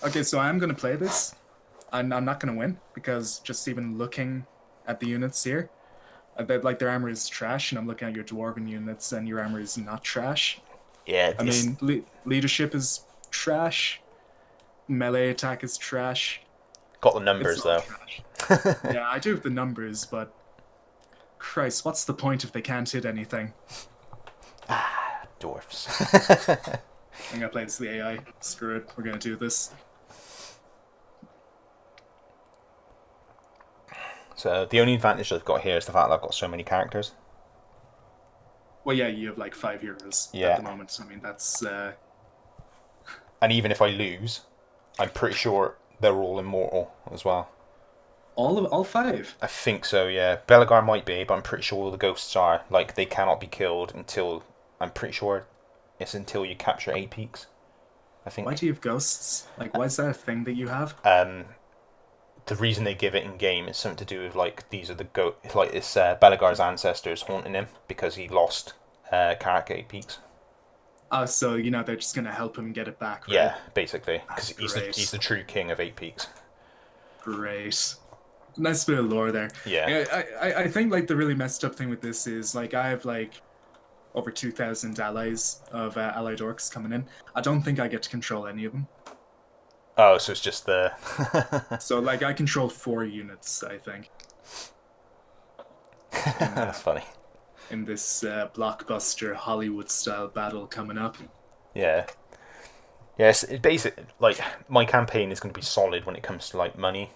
Okay, so I'm gonna play this. I'm not gonna win because just even looking at the units here, like their armor is trash, and I'm looking at your dwarven units, and your armor is not trash. Yeah, I it's mean, leadership is trash. Melee attack is trash. got the It's numbers all though. trash. Yeah, I do have the numbers, but Christ, what's the point if they can't hit anything? Dwarfs. I'm gonna play this the AI. Screw it, we're gonna do this. So the only advantage I've got here is the fact that I've got so many characters. Well, yeah, you have like 5 heroes at Yeah, the moment. I mean, that's and even if I lose, I'm pretty sure they're all immortal as well. all five. I think so. Yeah, Belegar might be, but I'm pretty sure all the ghosts are. Like they cannot be killed until I'm pretty sure it's until you capture 8 peaks. I Why think. do you have ghosts? Like, why is that a thing that you have? The reason they give it in game is something to do with like these are the like it's Belegar's ancestors haunting him because he lost Karak 8 peaks. So they're just gonna help him get it back, right? Yeah, basically, Ah, because he's great, the true king of 8 peaks. great. Nice bit of lore there. Yeah, I think like the really messed up thing with this is like I have like over 2,000 allies of allied orcs coming in. I don't think I get to control any of them. oh, so it's just the So like I control 4 units, I think, in that's funny. this blockbuster Hollywood style battle coming up. Yeah, yes. It basic like my campaign is going to be solid when it comes to like money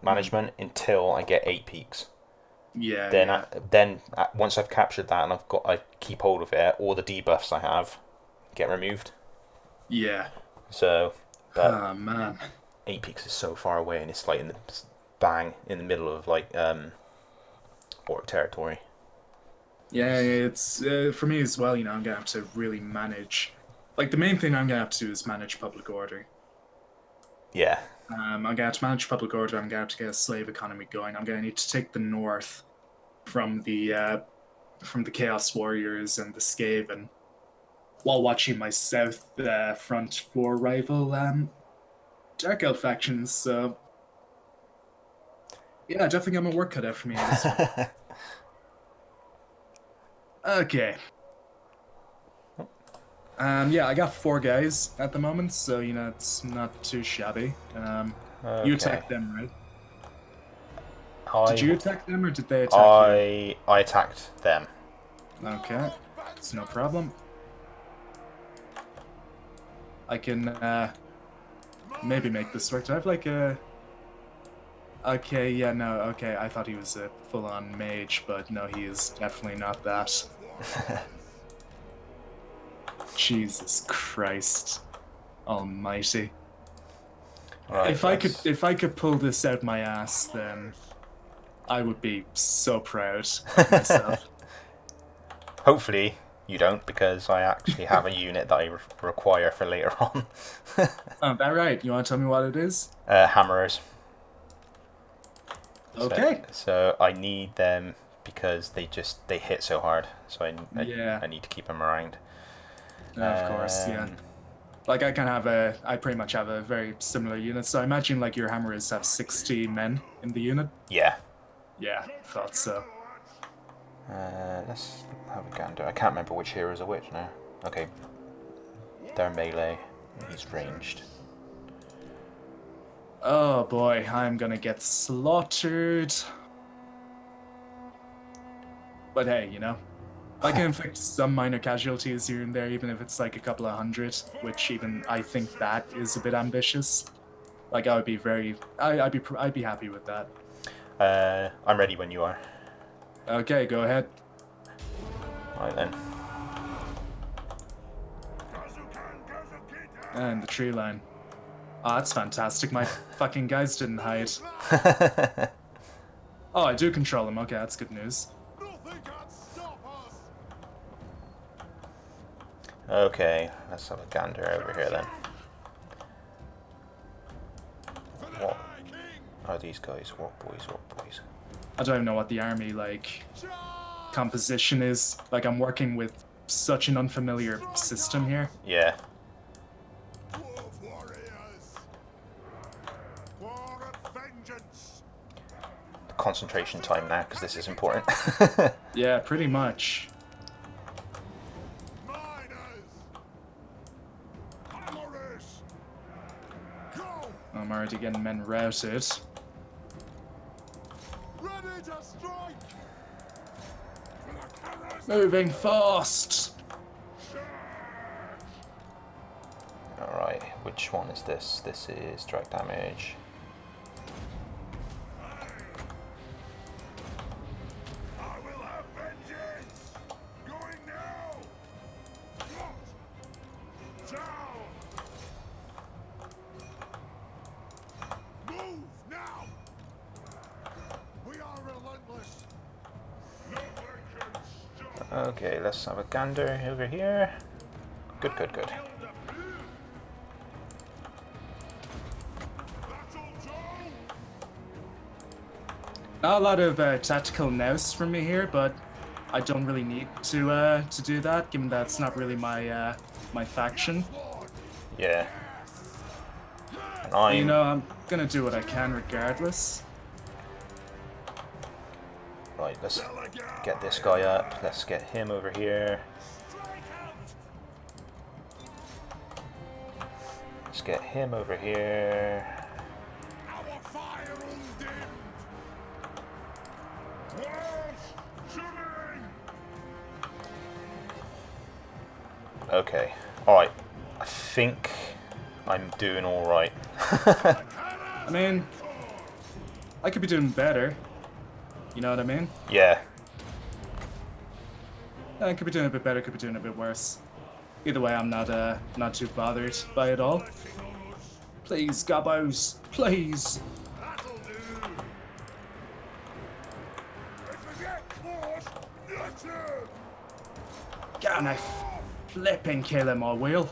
Mm. management until I get 8 peaks. Yeah, Then yeah, once I've captured that and I keep hold of it, all the debuffs I have get removed. yeah. So, but Oh man. 8 peaks is so far away and it's like in the bang in the middle of like orc territory. Yeah, it's for me as well. I'm gonna have to really manage. Like the main thing I'm gonna have to do is manage public order. Yeah, I'm gonna have to manage public order. I'm gonna have to get a slave economy going. I'm gonna need to take the north from the Chaos Warriors and the Skaven, while watching my south front for rival Dark Elf factions. So yeah, definitely got my work cut out for me in this one. Okay. Yeah, I got 4 guys at the moment, so it's not too shabby. You okay. attacked them, right? Did I you attack them or did they attack you? I attacked them. Okay, it's no problem. I can maybe make this work. Do I have like a? Okay, yeah, no, okay. I thought he was a full-on mage, but no, he is definitely not that. Jesus Christ Almighty! Right, If I could pull this out my ass, then I would be so proud of myself. hopefully you don't because I actually have a unit that I require for later on. Oh, that right? You want to tell me what it is? Hammerers. So Okay. so I need them because they hit so hard. So Yeah, I need to keep them around. of course. Yeah. Um, Like I pretty much have a very similar unit. So I imagine like your hammers have 60 men in the unit. yeah. Yeah, thought so. Let's have a gander. I can't remember which heroes are which now. Okay, they're melee. He's ranged. Oh boy, I'm gonna get slaughtered. But hey, I can inflict some minor casualties here and there, even if it's like a couple of hundred, which even I think that is a bit ambitious. Like I would be very, I'd be happy with that. I'm ready when you are. Okay, go ahead. Right then. And the tree line. Oh, that's fantastic. My fucking guys didn't hide. Oh, I do control them. Okay, that's good news. Okay, let's have a gander over here then. What are these guys? What boys? What boys? I don't even know what the army like composition is. Like I'm working with such an unfamiliar system here. Yeah. concentration time now because this is important. Yeah, pretty much. I'm already getting men routed. Moving fast. Alright, which one is this? This is strike damage. Okay, let's have a gander over here. Good, good, good. Not a lot of tactical nous from me here, but I don't really need to do that, given that it's not really my my faction. Yeah. And You know, I'm gonna do what I can regardless. Right, let's get this guy up. Let's get him over here. Let's get him over here. Okay, alright. I think I'm doing alright. I mean, I could be doing better. You know what I mean? Yeah. I could be doing a bit better, could be doing a bit worse. Either way, I'm not too bothered by it all. Please, Gabos, please. Can I flipping kill him, I will.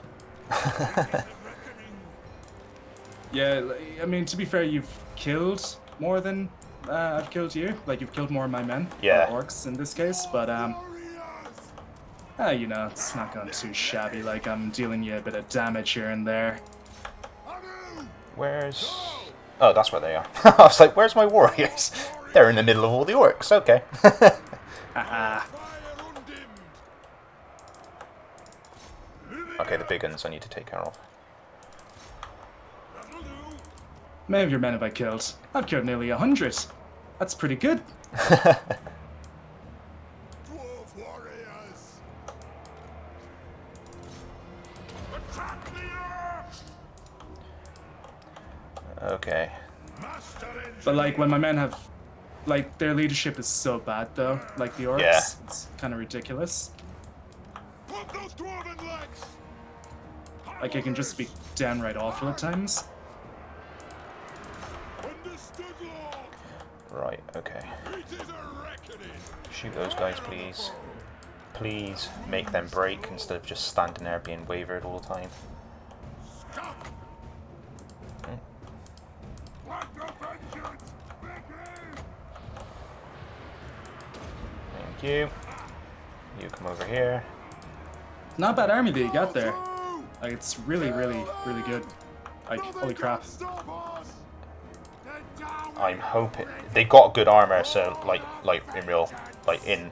Yeah, I mean, to be fair, you've killed more than I've killed you. Like, you've killed more of my men. Yeah. Or orcs in this case, but, you know, it's not gone too shabby. Like, I'm dealing you a bit of damage here and there. Where's... Oh, that's where they are. I was like, where's my warriors? They're in the middle of all the orcs, okay. Haha. Okay, the big ones I need to take care of. How many of your men have I killed? I've killed nearly 100. That's pretty good. Okay. But like when my men have, like their leadership is so bad though. Like the orcs, Yeah. it's kind of ridiculous. Like it can just be downright awful at times. Right, okay. Shoot those guys, please. Please make them break instead of just standing there being wavered all the time. Thank you. You come over here. Not a bad army that you got there. Like it's really, really, really good. Like holy crap. I'm hoping they got good armor, so like in real, like in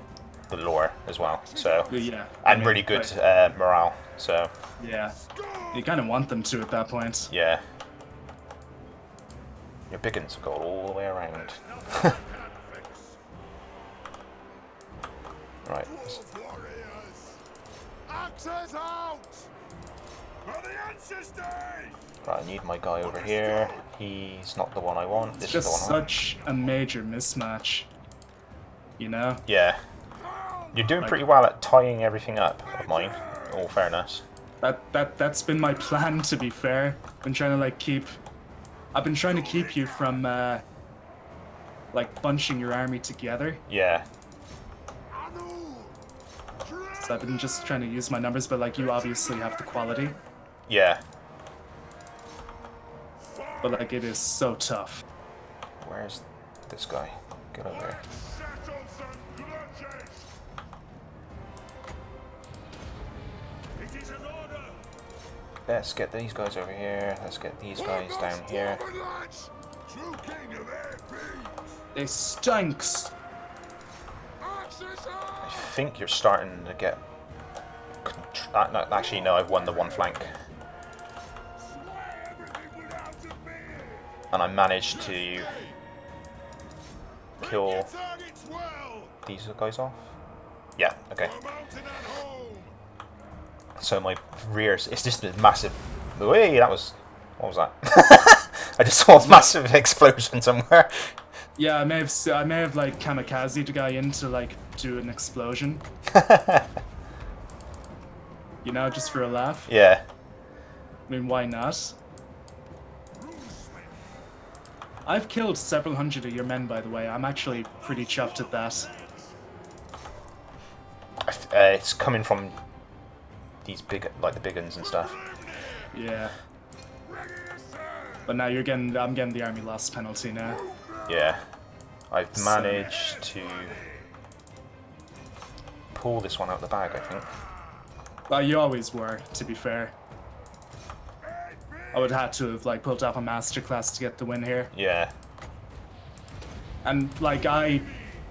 the lore as well. So Yeah. and really good morale. So Yeah. You kind of want them to at that point. yeah. Your biggins go all the way around. Right. Right, I need my guy over here. He's not the one I want. This is the Just one I want. such a major mismatch. You know? Yeah. You're doing pretty well at tying everything up of mine, in all fairness. That's been my plan, to be fair. Been trying to like I've been trying to keep you from like bunching your army together. Yeah. So I've been just trying to use my numbers, but like you obviously have the quality. Yeah. But like it is so tough. Where's this guy? Get over here. Let's get these guys over here. Let's get these guys down here. They stinks. I think you're starting to get... No, actually, no, I've won the one flank. And I managed to kill these guys off. Yeah, okay. So my rear... It's just a massive... Wait, that was... What was that? I just saw a massive explosion somewhere. Yeah, I may have like kamikaze the guy in to like do an explosion. You know, just for a laugh. Yeah. I mean, why not? I've killed several hundred of your men, by the way. I'm actually pretty chuffed at that. It's coming from these big, like the big uns and stuff. Yeah. But now I'm getting the army loss penalty now. Yeah. I've managed to pull this one out of the bag, I think. Well, you always were, to be fair. I would have to have like pulled off a masterclass to get the win here. Yeah. And like I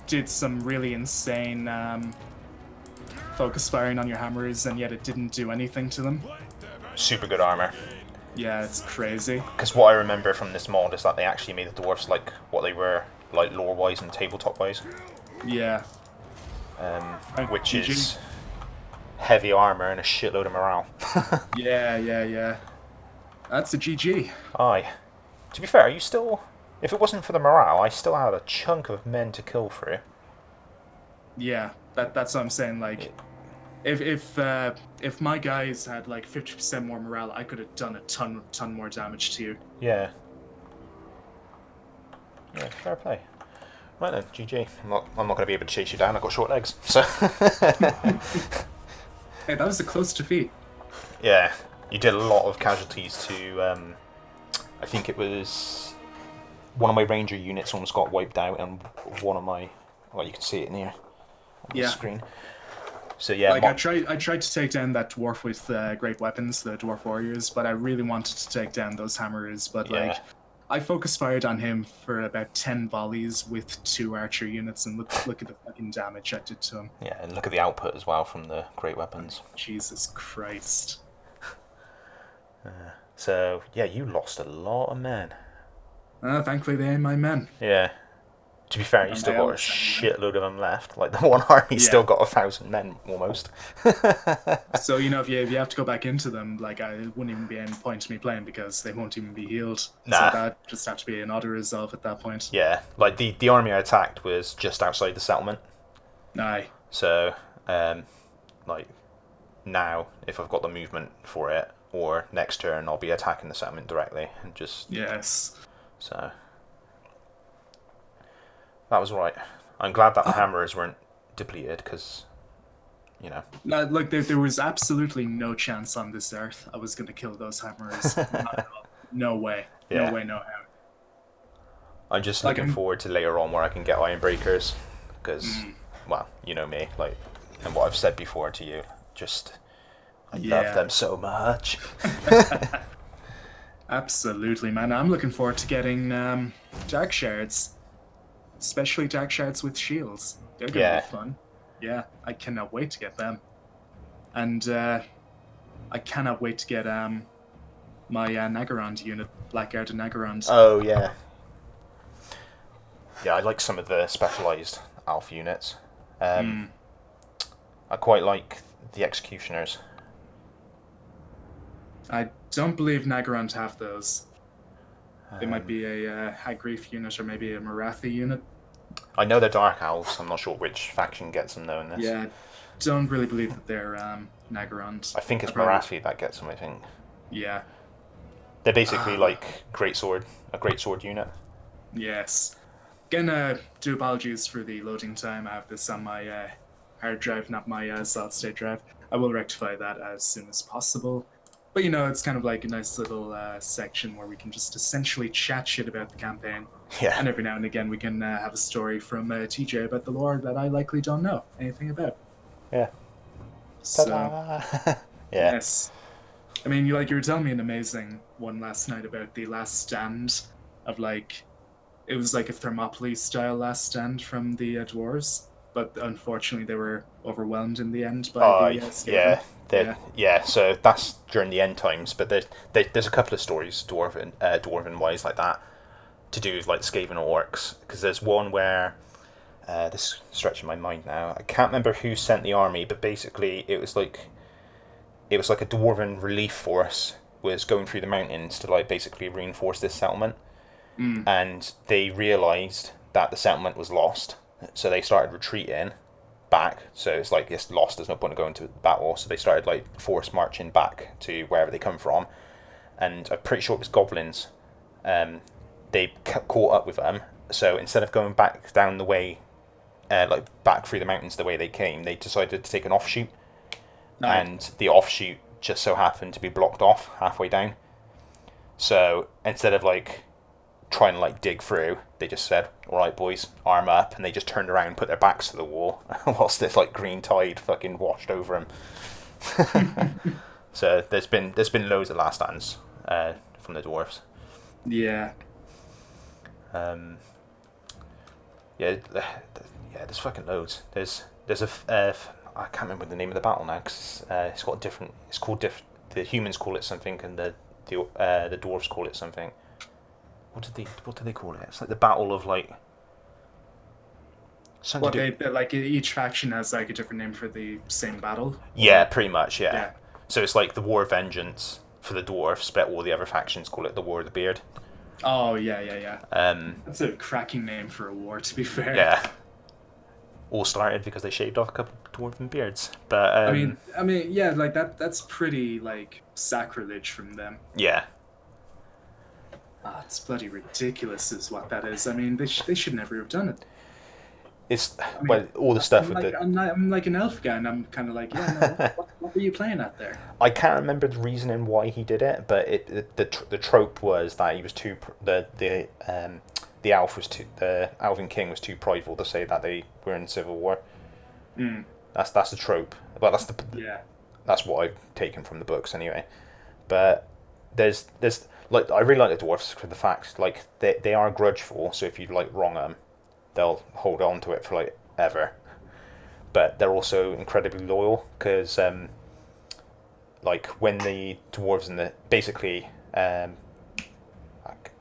did some really insane focus firing on your hammers, and yet it didn't do anything to them. Super good armor. Yeah, it's crazy. Because what I remember from this mod is that they actually made the dwarfs like what they were, like lore-wise and tabletop-wise. Yeah. Which is heavy armor and a shitload of morale. Yeah. That's a GG. Aye. To be fair, you still... If it wasn't for the morale, I still had a chunk of men to kill through. Yeah, that's what I'm saying. Like, if my guys had like 50% more morale, I could have done a ton more damage to you. Yeah. Yeah, fair play. Right then, GG. I'm not going to be able to chase you down. I've got short legs, so. Hey, that was a close defeat. Yeah, you did a lot of casualties to. I think it was one of my ranger units almost got wiped out, and one of my. Well, you can see it in here on the screen. So yeah, like I tried to take down that dwarf with great weapons, the dwarf warriors, but I really wanted to take down those hammers. But like, I focus fired on him for about 10 volleys with 2 archer units, and look at the fucking damage I did to him. Yeah, and look at the output as well from the great weapons. Jesus Christ. So yeah, you lost a lot of men. Thankfully they ain't my men. Yeah. To be fair, you still got a shitload of them left. Like, the one army's still got 1,000 men, almost. So, you know, if you have to go back into them, like, it wouldn't even be any point to me playing because they won't even be healed. Nah. So that just have to be an auto-resolve at that point. Yeah, like, the army I attacked was just outside the settlement. Aye. So, like, now, if I've got the movement for it, or next turn, I'll be attacking the settlement directly, and just... Yes. So... That was right. I'm glad that the hammers weren't depleted, because, you know. No, like, there was absolutely no chance on this earth I was going to kill those hammers. No way. Yeah. No way, no how. I'm just looking forward to later on where I can get iron breakers, because, well, you know me, like, and what I've said before to you, just, I love them so much. Absolutely, man. I'm looking forward to getting Dark Shards. Especially Dark Shards with shields. They're going to be fun. Yeah, I cannot wait to get them. And I cannot wait to get my Naggaroth unit, Blackguard and Naggaroth. Oh, yeah. Yeah, I like some of the specialised Alpha units. I quite like the Executioners. I don't believe Naggaroth have those. They might be a High Grief unit or maybe a Marathi unit. I know they're Dark Owls. I'm not sure which faction gets them though in this. Yeah, don't really believe that they're Naggaroth. I think it's Marathi that gets them, I think. Yeah. They're basically like a great sword unit. Yes. Again, do apologies for the loading time. I have this on my hard drive, not my solid state drive. I will rectify that as soon as possible. But, you know, it's kind of like a nice little section where we can just essentially chat shit about the campaign. Yeah. And every now and again we can have a story from TJ about the lore that I likely don't know anything about. Yeah. So, yeah. Yes. I mean, you were telling me an amazing one last night about the last stand of, like, it was like a Thermopylae style last stand from the dwarves, but unfortunately they were overwhelmed in the end by the Skaven. Yeah, Yeah. yeah. So that's during the end times, but there's a couple of stories dwarven wise like that to do with like Skaven or orcs, because there's one where this is stretching my mind now. I can't remember who sent the army, but basically it was like a dwarven relief force was going through the mountains to like basically reinforce this settlement, Mm. and they realized that the settlement was lost, so they started retreating back. So it's like it's lost. There's no point in going to battle. So they started like force marching back to wherever they come from, and I'm pretty sure it was goblins. They caught up with them. So instead of going back down the way, like back through the mountains the way they came, they decided to take an offshoot, Right. and the offshoot just so happened to be blocked off halfway down. So instead of like trying to like dig through, they just said, "All right, boys, arm up," and they just turned around and put their backs to the wall, whilst this like green tide fucking washed over them. So there's been loads of last stands from the dwarves. Yeah. Um, yeah, yeah. There's fucking loads. There's a I can't remember the name of the battle now because it's got a different. It's called the humans call it something and the dwarves call it something. What do they call it? It's like the battle of like Well, something to do. they like each faction has like a different name for the same battle. Yeah, Or pretty much. Yeah. yeah. So it's like the War of Vengeance for the dwarves, but all the other factions call it the War of the Beard. Oh yeah, yeah, yeah. Um, That's a cracking name for a war, to be fair. yeah. All started because they shaved off a couple of dwarven beards, but Yeah, like that's pretty like sacrilege from them. yeah, Ah, it's bloody ridiculous, is what that is. I mean, they should never have done it. it's I mean, well all the stuff with the. I'm like an elf guy, and I'm kind of like, yeah, no, what were you playing at there? I can't remember the reasoning why he did it, but the trope was that he was too the elf was too the Elven King was too prideful to say that they were in civil war. Mm, That's the trope. Well, yeah, that's what I've taken from the books anyway. But there's like I really like the dwarfs for the fact like they are grudgeful. So if you like wrong them, they'll hold on to it for like ever. But they're also incredibly loyal because like when the dwarves and the basically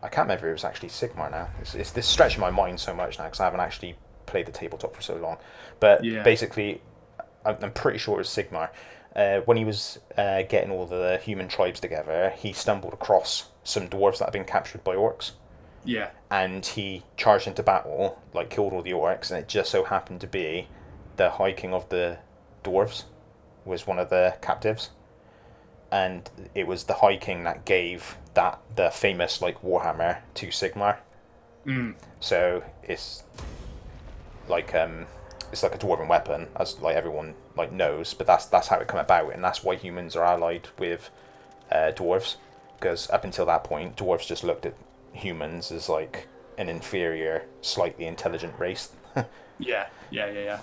I can't remember if it was actually Sigmar now. It's this stretching my mind so much now because I haven't actually played the tabletop for so long. But yeah, basically, I'm pretty sure it was Sigmar. When he was getting all the human tribes together, he stumbled across some dwarves that had been captured by orcs, yeah. and he charged into battle, like killed all the orcs, and it just so happened to be the High King of the dwarves was one of the captives, and it was the High King that gave the famous like Warhammer to Sigmar. Mm, So like it's like a dwarven weapon, as like everyone like knows, but that's how it came about, and that's why humans are allied with dwarves, because up until that point, dwarves just looked at humans as like an inferior, slightly intelligent race. yeah, yeah, yeah, yeah.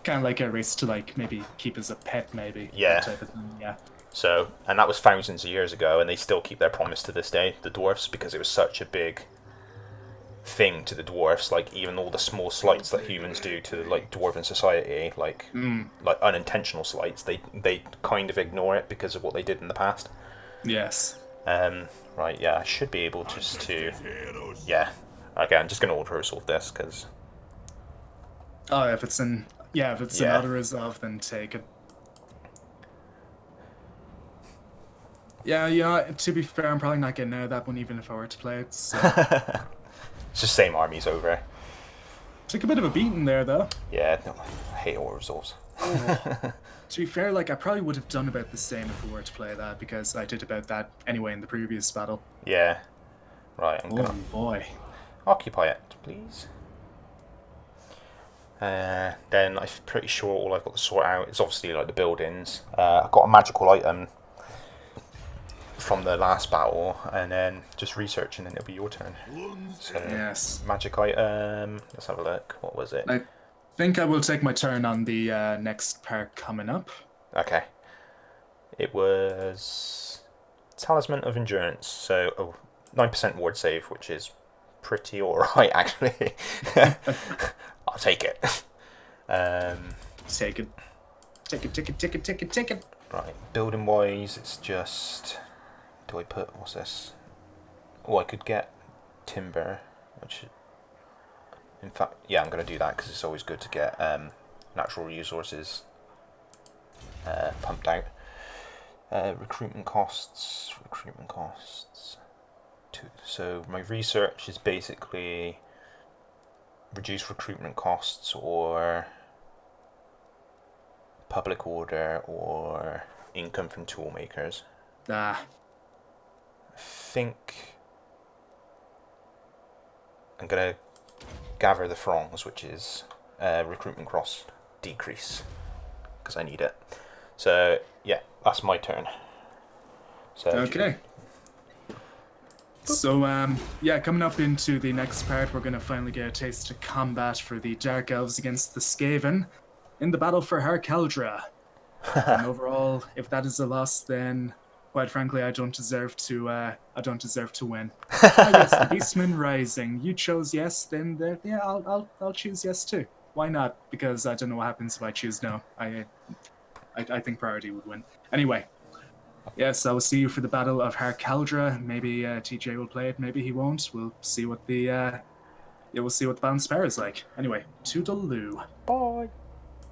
Kind of like a race to like maybe keep as a pet, maybe Yeah. that type of thing. Yeah, So, and that was thousands of years ago, and they still keep their promise to this day, the dwarfs, because it was such a big thing to the dwarfs. Like even all the small slights that humans do to like dwarven society, mm, like unintentional slights, they kind of ignore it because of what they did in the past. yes. Right, yeah, I should be able just to, yeah. Okay, I'm just gonna auto resolve this because Oh, if it's an yeah, if it's an yeah, auto resolve, then take it. Yeah, to be fair, I'm probably not getting out of that one even if I were to play it. So it's just same armies over. took a bit of a beating there, though. Yeah, no, I hate auto resolves. To be fair, like I probably would have done about the same if I were to play that because I did about that anyway in the previous battle. Yeah, right, I'm Oh gonna boy. occupy it, please. Then I'm pretty sure all I've got to sort out is obviously like the buildings. I've got a magical item from the last battle, and then just researching, and it'll be your turn. So Yes. magic item. Let's have a look. What was it? I think I will take my turn on the next part coming up. Okay. It was Talisman of Endurance. So 9% ward save, which is pretty alright, actually. I'll take it. Take it. Take it, take it, take it, take it, take it. Right, building wise, it's just... Do I put... What's this? Oh, I could get timber, which... In fact, yeah, I'm going to do that because it's always good to get natural resources pumped out. Recruitment costs. So my research is basically reduce recruitment costs or public order or income from tool makers. Ah. I think I'm going to gather the throngs, which is recruitment cost decrease, because I need it. So yeah, that's my turn. So okay. So yeah, coming up into the next part, we're going to finally get a taste of combat for the Dark Elves against the Skaven in the battle for Har Caldra. And overall, if that is a loss, then quite frankly, I don't deserve to win. Yes, the Beastmen Rising. You chose yes, then yeah, I'll choose yes too. Why not? Because I don't know what happens if I choose no. I think Priority would win. Anyway, yes, I will see you for the Battle of Har Caldra. Maybe TJ will play it, maybe he won't. We'll see what the we'll see what the balance pair is like. Anyway, toodaloo. Bye.